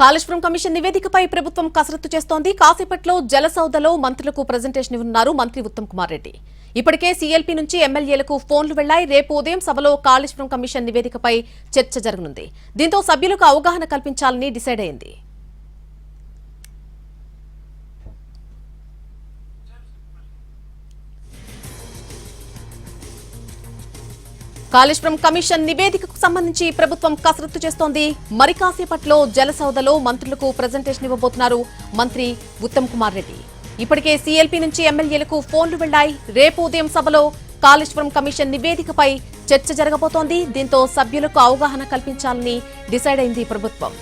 Kaleshwaram commission నివేదికపై ప్రభుత్వం కసరత్తు చేస్తోంది. కాసేపట్లో జలసౌధలో మంత్రులకు ప్రజెంటేషన్ ఇవ్వనున్నారు మంత్రి ఉత్తమ్ కుమార్ రెడ్డి. ఇప్పటికే సీఎల్పీ నుంచి ఎమ్మెల్యేలకు ఫోన్లు వెళ్లాయి. రేపు ఉదయం సభలో కాళేశ్వరం కమిషన్ నివేదికపై చర్చ జరగనుంది. దీంతో సభ్యులకు అవగాహన కల్పించాలని డిసైడ్ అయింది. కాళేశ్వరం కమిషన్ నివేదికకు సంబంధించి ప్రభుత్వం కసరత్తు చేస్తోంది. మరి కాసేపట్లో జలసౌధలో మంత్రులకు ప్రజెంటేషన్ ఇవ్వబోతున్నారు మంత్రి ఉత్తమ్ కుమార్ రెడ్డి. ఇప్పటికే సీఎల్పీ నుంచి ఎమ్మెల్యేలకు ఫోన్లు వెళ్లాయి. రేపు ఉదయం సభలో కాళేశ్వరం కమిషన్ నివేదికపై చర్చ జరగబోతోంది. దీంతో సభ్యులకు అవగాహన కల్పించాలని డిసైడ్ అయింది ప్రభుత్వం.